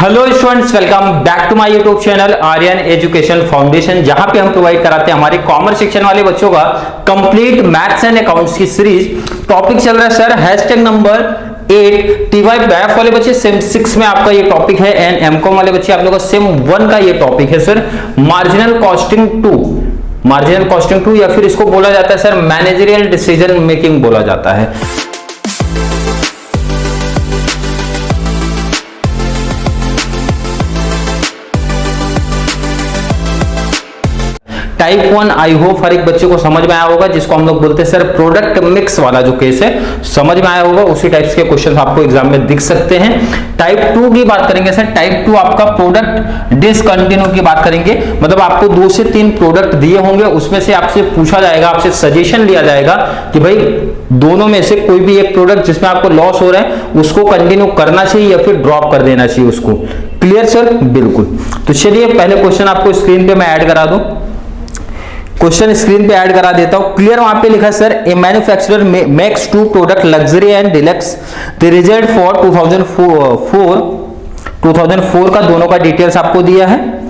Hello students, welcome back to my YouTube channel Aryan Education Foundation, जहां पे हम provide कराते हैं हमारे कॉमर्स सेक्शन वाले बच्चों का कंप्लीट मैथ्स एंड अकाउंट्स की सीरीज। टॉपिक चल रहा है sir hashtag number 8 TY BAIF वाले बच्चे सेम 6 में आपका ये टॉपिक है, एंड एमकॉम वाले बच्चे आप लोगों का सेम 1 का ये टॉपिक है sir marginal costing 2। Marginal costing 2 या फिर इसको बोला जाता है सर मैनेजरियल डिसीजन मेकिंग बोला जाता है। टाइप 1 आई होप हर एक बच्चे को समझ में आया होगा, जिसको हम लोग बोलते हैं सर प्रोडक्ट मिक्स वाला जो केस है, समझ में आया होगा। उसी टाइप्स के क्वेश्चन आपको एग्जाम में दिख सकते हैं। टाइप 2 की बात करेंगे सर, टाइप 2 आपका प्रोडक्ट डिसकंटिन्यू की बात करेंगे, मतलब आपको 2 से 3 प्रोडक्ट दिए होंगे, उसमें से आपसे पूछा जाएगा, आपसे सजेशन लिया जाएगा कि भाई दोनों में से कोई भी एक प्रोडक्ट जिसमें आपको लॉस हो रहा है उसको कंटिन्यू करना चाहिए या फिर ड्रॉप कर देना चाहिए उसको। Clear sir? बिल्कुल। तो चलिए पहले क्वेश्चन आपको स्क्रीन पे मैं ऐड करा दूं, क्वेश्चन स्क्रीन पे ऐड करा देता हूं। क्लियर वहां पे लिखा है sir A manufacturer makes 2 product luxury and deluxe the result for 2004 का दोनों का डिटेल्स आपको दिया है,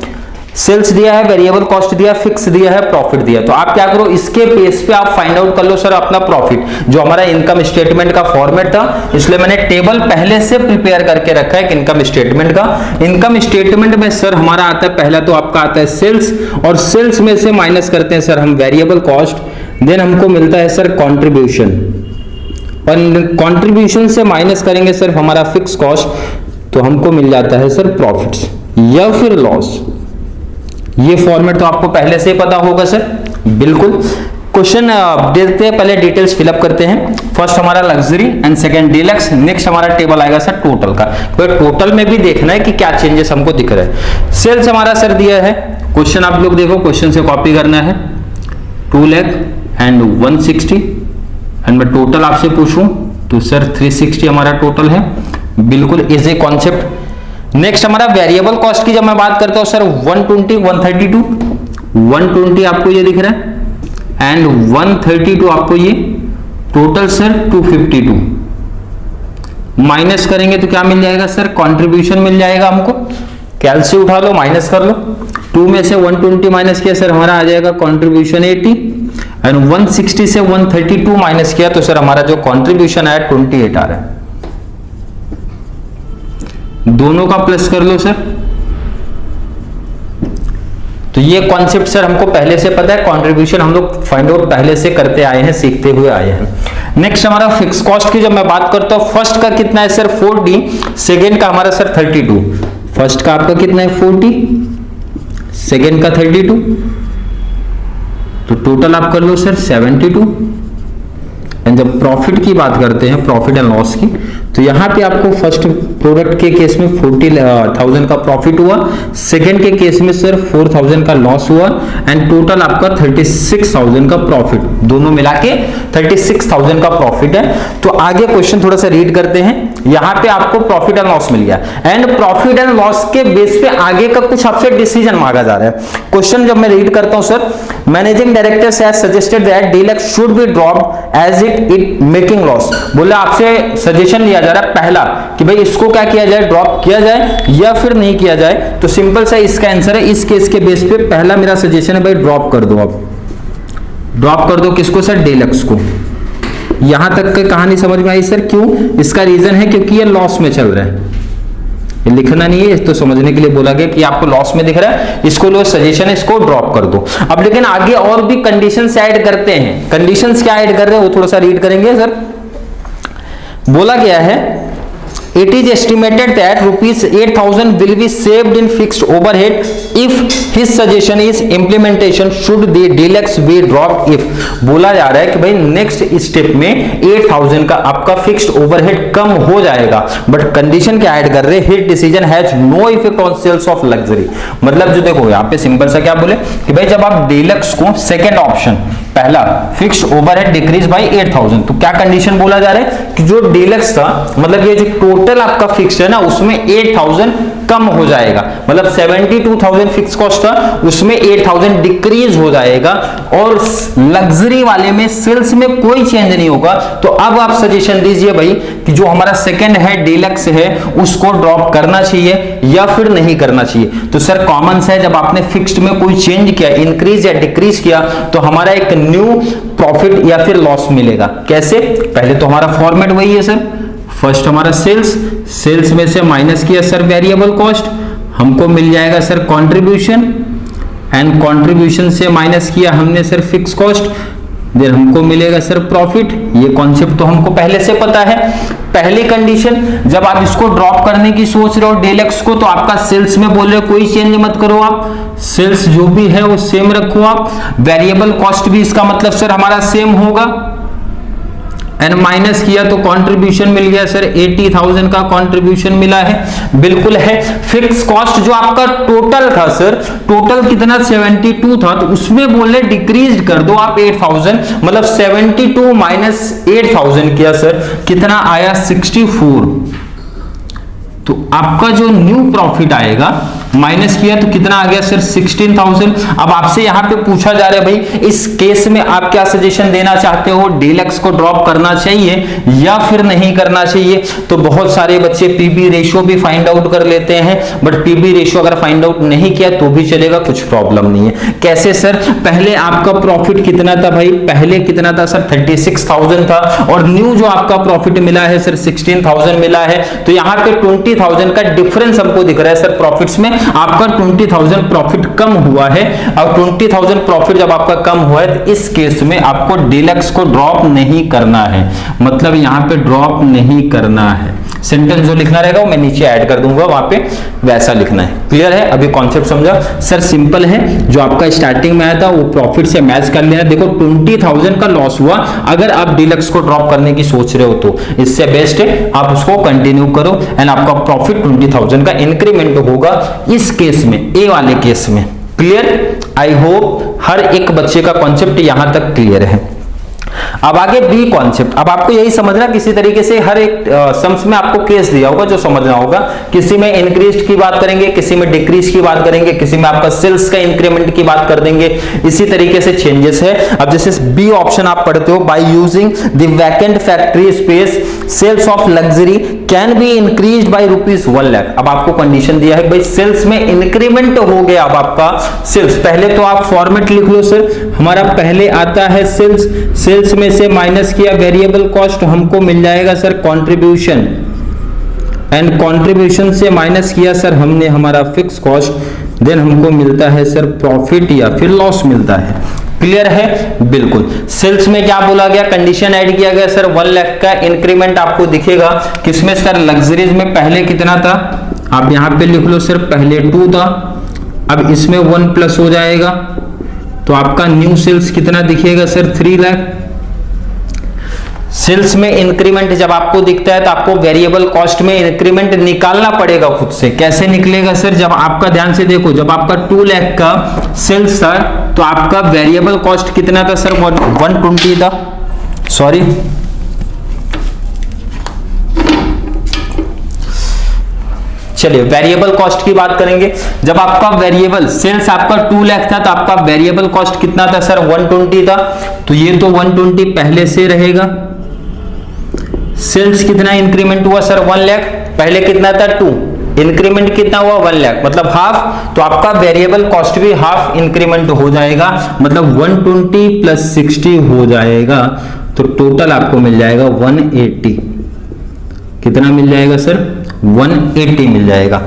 सेल्स दिया है, वेरिएबल कॉस्ट दिया, फिक्स दिया है, प्रॉफिट दिया। तो आप क्या करो, इसके बेस पे आप फाइंड आउट कर लो सर अपना प्रॉफिट। जो हमारा इनकम स्टेटमेंट का फॉर्मेट था, इसलिए मैंने टेबल पहले से प्रिपेयर करके रखा है इनकम स्टेटमेंट का। इनकम स्टेटमेंट में सर हमारा आता है, पहला तो आपका आता है सेल्स, और सेल्स में से माइनस करते हैं सर हम वेरिएबल कॉस्ट, देन हमको मिलता है सर कॉन्ट्रीब्यूशन, और कॉन्ट्रीब्यूशन से माइनस करेंगे सर हमारा फिक्स कॉस्ट, तो हमको मिल जाता है सर प्रॉफिट्स या फिर लॉस। ये फॉर्मेट तो आपको पहले से ही पता होगा सर। बिल्कुल। क्वेश्चन देखते हैं, पहले डिटेल्स फिलअप करते हैं। फर्स्ट हमारा luxury and second deluxe, next हमारा टेबल आएगा सर टोटल का। तो टोटल में भी देखना है कि क्या चेंजेस हमको दिख रहा है। सेल्स हमारा सर दिया है, क्वेश्चन आप लोग देखो, क्वेश्चन से कॉपी करना है 2 लाख एंड 160, एंड मैं टोटल आपसे पूछूं तो सर 360 हमारा टोटल है। बिल्कुल इजी कॉन्सेप्ट। नेक्स्ट हमारा वेरिएबल कॉस्ट की जब मैं बात करता हूं सर 120 132, 120 आपको ये दिख रहा है एंड 132 आपको ये, टोटल सर 252। माइनस करेंगे तो क्या मिल जाएगा सर, कंट्रीब्यूशन मिल जाएगा हमको। कैल से उठा लो, माइनस कर लो, 2 में से 120 माइनस किया सर हमारा आ जाएगा कंट्रीब्यूशन 80, एंड 160 से 132 माइनस किया तो सर हमारा जो कंट्रीब्यूशन है 28 आ रहा है। दोनों का प्लस कर लो सर। तो ये कॉन्सेप्ट सर हमको पहले से पता है, कंट्रीब्यूशन हम लोग फाइंड आउट पहले से करते आए हैं, सीखते हुए आए हैं। नेक्स्ट हमारा फिक्स कॉस्ट की जब मैं बात करता हूं, फर्स्ट का कितना है सर 40, सेकेंड का हमारा सर 32। फर्स्ट का आपका कितना है 40, सेकेंड का 32, तो टोटल आप कर लो सर 72। एंड जब प्रॉफिट की बात करते हैं, प्रॉफिट एंड लॉस की, तो यहां पे आपको फर्स्ट प्रोडक्ट के केस में 40,000 का प्रॉफिट हुआ, सेकंड के केस में सर 4,000 का लॉस हुआ, एंड टोटल आपका 36,000 का प्रॉफिट, दोनों मिला के 36,000 का प्रॉफिट है। तो आगे क्वेश्चन थोड़ा सा रीड करते हैं। यहां पे आपको प्रॉफिट एंड लॉस मिल गया, एंड प्रॉफिट एंड लॉस के बेस पे आगे का कुछ आपसे डिसीजन मांगा जा रहा है। क्वेश्चन जब मैं रीड करता हूं sir, managing director has suggested that deluxe should be dropped as it making loss. बोला आपसे सजेशन लिया जा रहा है पहला कि भाई इसको क्या किया जाए, ड्रॉप किया जाए या फिर नहीं किया जाए। तो सिंपल सा इसका आंसर है, इस केस के बेस पे पहला मेरा सजेशन है भाई ड्रॉप कर दो। अब ड्रॉप कर दो किसको सर, डीलक्स को। यहां तक की कहानी समझ में आई सर? क्यों? इसका रीजन है क्योंकि ये लॉस में चल रहा है, ये लिखना नहीं है, तो समझने के लिए बोला गया कि आपको लॉस में दिख रहा है, इसको लो सजेशन है, इसको ड्रॉप कर दो। अब लेकिन आगे और भी कंडीशंस ऐड करते हैं। कंडीशंस क्या ऐड कर रहे हैं वो थोड़ा सा रीड करेंगे सर। बोला गया है it is estimated that rupees 8,000 will be saved in fixed overhead if his suggestion is implementation should the deluxe be dropped if। बोला जा रहा है कि भाई नेक्स्ट स्टेप में 8,000 का आपका फिक्स्ड ओवरहेड कम हो जाएगा, बट कंडीशन क्या ऐड कर रहे हैं, his decision has no effect on sales of luxury. मतलब जो देखो यहाँ पे सिंपल सा क्या बोले कि भाई जब आप डीलक्स को, सेकेंड ऑप्शन पहला फिक्स्ड ओवरहेड डिक्रीज बाय 8,000, तो क्या कंडीशन बोला जा रहा है कि जो डीलक्स था, मतलब ये जो टोटल आपका फिक्स है ना, उसमें 8,000 कम हो जाएगा, मतलब 72,000 फिक्स कॉस्ट था, उसमें 8,000 डिक्रीज हो जाएगा, और लग्जरी वाले में सेल्स में कोई चेंज नहीं होगा। तो अब आप सजेशन दीजिए भाई कि जो हमारा सेकंड है डीलक्स है उसको ड्रॉप करना चाहिए या फिर नहीं करना चाहिए। तो सर कॉमन है, जब आपने फिक्स्ड में कोई चेंज किया, इंक्रीज या डिक्रीज किया, तो हमारा एक न्यू प्रॉफिट या फिर लॉस मिलेगा। कैसे? पहले तो हमारा फॉर्मेट वही है सर, फर्स्ट हमारा सेल्स में से माइनस किया सर वेरिएबल कॉस्ट, हमको मिल जाएगा सर कंट्रीब्यूशन, एंड कंट्रीब्यूशन से माइनस किया हमने सर फिक्स कॉस्ट, देन हमको मिलेगा सर प्रॉफिट। ये कॉन्सेप्ट तो हमको पहले से पता है। पहली कंडीशन, जब आप इसको ड्रॉप करने की सोच रहे हो डीलक्स को, तो आपका सेल्स में बोल रहे हो कोई चेंज मत करो, आप सेल्स जो भी है वो सेम रखो आप, वेरिएबल कॉस्ट भी इसका मतलब सर हमारा सेम होगा, एंड माइनस किया तो कंट्रीब्यूशन मिल गया सर 80,000 का कंट्रीब्यूशन मिला है, बिल्कुल है। फिक्स कॉस्ट जो आपका टोटल था सर, टोटल कितना 72 था, तो उसमें बोले डिक्रीज कर दो आप 8,000, मतलब 72 माइनस 8,000 किया सर, कितना आया 64। तो आपका जो न्यू प्रॉफिट आएगा माइनस किया तो कितना आ गया सर 16,000। अब आपसे यहां पे पूछा जा रहा है भाई इस केस में आप क्या सजेशन देना चाहते हो, डीलक्स को ड्रॉप करना चाहिए या फिर नहीं करना चाहिए? तो बहुत सारे बच्चे पीबी रेशियो भी फाइंड आउट कर लेते हैं, बट पीबी रेशियो अगर फाइंड आउट नहीं किया तो भी चलेगा, कुछ प्रॉब्लम नहीं है। कैसे सर? पहले आपका प्रॉफिट कितना था भाई, पहले कितना था सर 36,000 था, और न्यू जो आपका प्रॉफिट मिला है सर 16,000 मिला है, तो यहाँ पे 20,000 का डिफरेंस हमको दिख रहा है सर प्रॉफिट्स में। आपका 20,000 प्रॉफिट कम हुआ है, और 20,000 प्रॉफिट जब आपका कम हुआ है तो इस केस में आपको डीलक्स को ड्रॉप नहीं करना है, मतलब यहां पे ड्रॉप नहीं करना है। सेंटेंस जो लिखना रहेगा वो मैं नीचे ऐड कर दूंगा, वहां पे वैसा लिखना है। क्लियर है? अभी कॉन्सेप्ट समझा सर? सिंपल है, जो आपका स्टार्टिंग में आया था वो प्रॉफिट से मैच कर लेना। देखो 20,000 का लॉस हुआ, अगर आप डीलक्स को ड्रॉप करने की सोच रहे हो तो इससे बेस्ट है आप उसको कंटिन्यू करो, एंड आपका प्रॉफिट 20,000 का इंक्रीमेंट होगा इस केस में, ए वाले केस में। क्लियर? आई होप हर एक बच्चे का कॉन्सेप्ट यहां तक क्लियर है। अब आगे बी कॉन्सेप्ट। अब आपको यही समझना, किसी तरीके से हर एक सम्स में आपको केस दिया होगा जो समझना होगा, किसी में इंक्रीज की बात करेंगे, किसी में डिक्रीज की बात करेंगे, किसी में आपका सेल्स का इंक्रीमेंट की बात कर देंगे, इसी तरीके से चेंजेस है। अब जैसे बी ऑप्शन आप पढ़ते हो, by using the vacant factory space sales of luxury can be increased by ₹1 lakh. अब आपको कंडीशन दिया है भाई सेल्स में इंक्रीमेंट हो गया, अब आपका सेल्स, पहले तो आप फॉर्मेट लिख लो सर, हमारा पहले आता है सेल्स में से माइनस किया वेरिएबल कॉस्ट, हमको मिल जाएगा सर कंट्रीब्यूशन, एंड कंट्रीब्यूशन से माइनस किया सर हमने हमारा फिक्स कॉस्ट, देन हमको मिलता है सर प्रॉफिट या फिर लॉस मिलता है। क्लियर है? बिल्कुल। सेल्स में क्या बोला गया, कंडीशन ऐड किया गया सर 1 लाख का इंक्रीमेंट आपको दिखेगा, किसमें सर लग्जरीज में पहले कितना था, आप यहां पे लिख लो सर पहले 2 था, अब इसमें 1 प्लस हो जाएगा, तो आपका न्यू सेल्स कितना दिखेगा सर 3 लाख। सेल्स में इंक्रीमेंट जब आपको दिखता है तो आपको वेरिएबल कॉस्ट में इंक्रीमेंट निकालना पड़ेगा खुद से। कैसे निकलेगा सर? जब आपका ध्यान से देखो, जब आपका 2 लाख का सेल्स था तो आपका वेरिएबल कॉस्ट कितना था सर 120 था, सॉरी चलिए वेरिएबल कॉस्ट की बात करेंगे। जब आपका वेरिएबल सेल्स आपका 2 लाख था तो आपका वेरिएबल कॉस्ट कितना था सर 120 था, तो ये तो 120 पहले से रहेगा। सेल्स कितना इंक्रीमेंट हुआ सर 1 लाख, पहले कितना था 2, इंक्रीमेंट कितना हुआ 1 लाख, मतलब हाफ, तो आपका वेरिएबल कॉस्ट भी हाफ इंक्रीमेंट हो जाएगा, मतलब 120 प्लस 60 हो जाएगा, तो टोटल आपको मिल जाएगा 180। कितना मिल जाएगा सर 180 मिल जाएगा।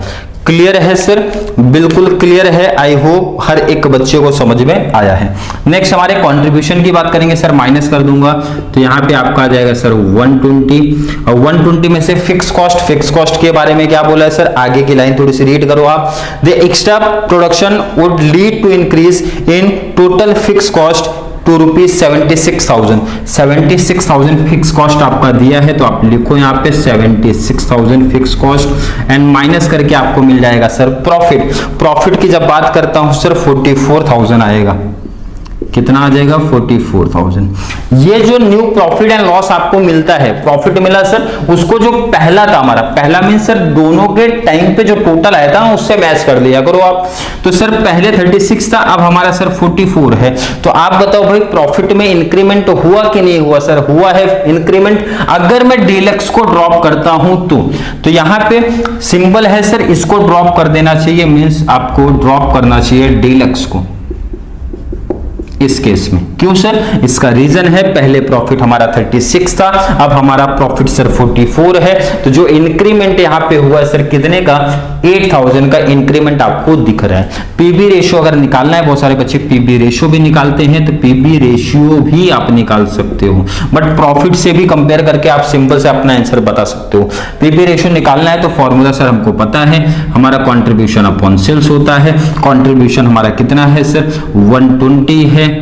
क्लियर है सर? बिल्कुल क्लियर है। आई होप हर एक बच्चे को समझ में आया है। नेक्स्ट हमारे कंट्रीब्यूशन की बात करेंगे सर, माइनस कर दूंगा तो यहाँ पे आपका आ जाएगा सर 120, और 120 में से फिक्स कॉस्ट के बारे में क्या बोला है सर, आगे की लाइन थोड़ी सी रीड करो आप। The extra production would lead to increase in total fix cost to ₹76,000। 76,000 fix cost आपका दिया है, तो आप लिखो यहाँ पे 76,000 फिक्स कॉस्ट, एंड माइनस करके आपको मिल जाएगा सर प्रॉफिट की जब बात करता हूं सर 44,000 आएगा। कितना आ जाएगा 44,000। ये जो न्यू प्रॉफिट एंड लॉस आपको मिलता है, प्रॉफिट मिला सर, उसको जो पहला था हमारा, पहला मीन सर दोनों के टाइम पे जो टोटल आया था उससे मैच कर लिया करो आप। तो सर पहले 36 था, अब हमारा सर 44 है। तो आप बताओ भाई प्रॉफिट में इंक्रीमेंट हुआ कि नहीं हुआ? सर हुआ है इंक्रीमेंट। अगर मैं डीलक्स को ड्रॉप करता हूं तो यहां पे सिंबल है सर, इसको ड्रॉप कर देना चाहिए, मींस आपको ड्रॉप करना चाहिए डीलक्स को इस केस में। क्यों सर? इसका रीजन है पहले प्रॉफिट हमारा 36 था, अब हमारा प्रॉफिट सर 44 है। तो जो इंक्रीमेंट यहां पे हुआ सर कितने का? 8,000 का इंक्रीमेंट आपको दिख रहा है। पीबी रेशियो अगर निकालना है, बहुत सारे बच्चे पीबी रेशियो भी निकालते हैं, तो पीबी रेशियो भी आप निकाल सकते हो, बट प्रॉफिट से भी कंपेयर करके आप सिंपल से अपना आंसर बता सकते हो। पीबी रेशियो निकालना है तो फॉर्मूला सर हमको पता है, हमारा कंट्रीब्यूशन अपॉन सेल्स होता है। कंट्रीब्यूशन हमारा कितना है सर? 120 है,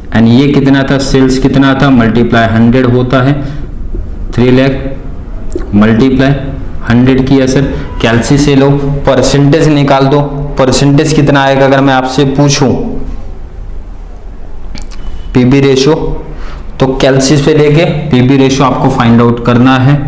एंड ये कितना था? सेल्स कितना था? मल्टीप्लाई 100 होता है। 3 लाख मल्टीप्लाई 100 किया सर, कैलसी से लो, परसेंटेज निकाल दो। परसेंटेज कितना आएगा अगर मैं आपसे पूछूं पीबी रेशियो? तो कैलसी से लेके पीबी रेशियो आपको फाइंड आउट करना है।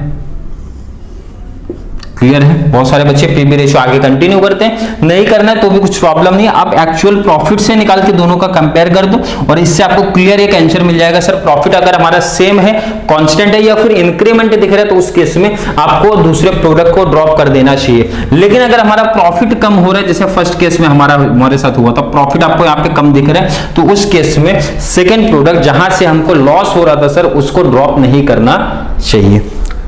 क्लियर है? बहुत सारे बच्चे पीबी रेशियो आगे कंटिन्यू करते हैं, नहीं करना है तो भी कुछ प्रॉब्लम नहीं है, आप एक्चुअल प्रॉफिट से निकाल के दोनों का कंपेयर कर दो और इससे आपको क्लियर एक आंसर मिल जाएगा। सर प्रॉफिट अगर हमारा सेम है, कांस्टेंट है या फिर इंक्रीमेंट दिख रहा है तो उस केस में आपको दूसरे प्रोडक्ट को ड्रॉप कर देना चाहिए। लेकिन अगर हमारा प्रॉफिट कम हो रहा है, जैसे फर्स्ट केस में हमारे साथ हुआ था, प्रॉफिट आपको यहाँ पे कम दिख रहा है, तो उस केस में सेकेंड प्रोडक्ट जहां से हमको लॉस हो रहा था सर उसको ड्रॉप नहीं करना चाहिए।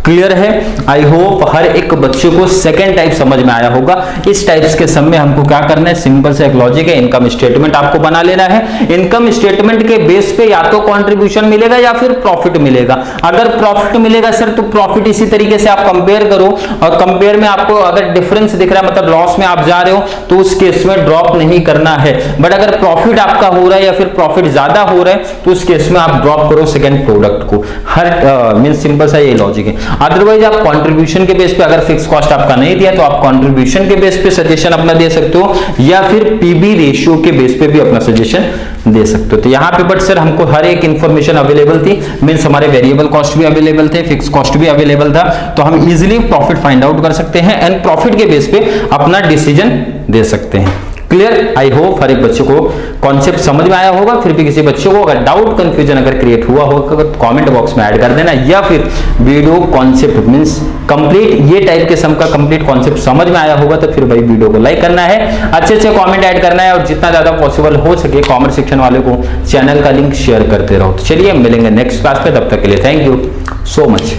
क्लियर है? आई होप हर एक बच्चे को सेकेंड टाइप समझ में आया होगा। इस टाइप्स के सम में हमको क्या करना है? सिंपल से एक लॉजिक है, इनकम स्टेटमेंट आपको बना लेना है। इनकम स्टेटमेंट के बेस पे या तो कंट्रीब्यूशन मिलेगा या फिर प्रॉफिट मिलेगा। अगर प्रॉफिट मिलेगा सर तो प्रॉफिट इसी तरीके से आप कंपेयर करो, और कंपेयर में आपको अगर डिफरेंस दिख रहा है, मतलब लॉस में आप जा रहे हो, तो उस केस में ड्रॉप नहीं करना है। बट अगर प्रॉफिट आपका हो रहा है या फिर प्रॉफिट ज्यादा हो रहा है तो उस केस में आप ड्रॉप करो सेकेंड प्रोडक्ट को। हर मीन सिंपल सा ये लॉजिक है। अदरवाइज आप कंट्रीब्यूशन के बेस पे, अगर फिक्स कॉस्ट आपका नहीं दिया तो आप कंट्रीब्यूशन के बेस पे सजेशन अपना दे सकते हो, या फिर पीबी रेशियो के बेस पे भी अपना सजेशन दे सकते हो। तो यहाँ पे बट सर हमको हर एक इंफॉर्मेशन अवेलेबल थी, मींस हमारे वेरिएबल कॉस्ट भी अवेलेबल थे, फिक्स कॉस्ट भी अवेलेबल था, तो हम इजीली प्रॉफिट फाइंड आउट कर सकते हैं एंड प्रॉफिट के बेस पे अपना डिसीजन दे सकते हैं। क्लियर? आई होप हर एक बच्चे को कॉन्सेप्ट समझ में आया होगा। फिर भी किसी बच्चे को अगर डाउट कंफ्यूजन अगर क्रिएट हुआ होगा तो कमेंट बॉक्स में ऐड कर देना, या फिर वीडियो कॉन्सेप्ट मींस कंप्लीट ये टाइप के सम का कंप्लीट कॉन्सेप्ट समझ में आया होगा तो फिर भाई वीडियो को लाइक करना है, अच्छे अच्छे कमेंट ऐड करना है, और जितना ज्यादा पॉसिबल हो सके कॉमेंट सेक्शन वाले को चैनल का लिंक शेयर करते रहो। तो चलिए मिलेंगे नेक्स्ट क्लास पे, तब तक के लिए थैंक यू सो मच।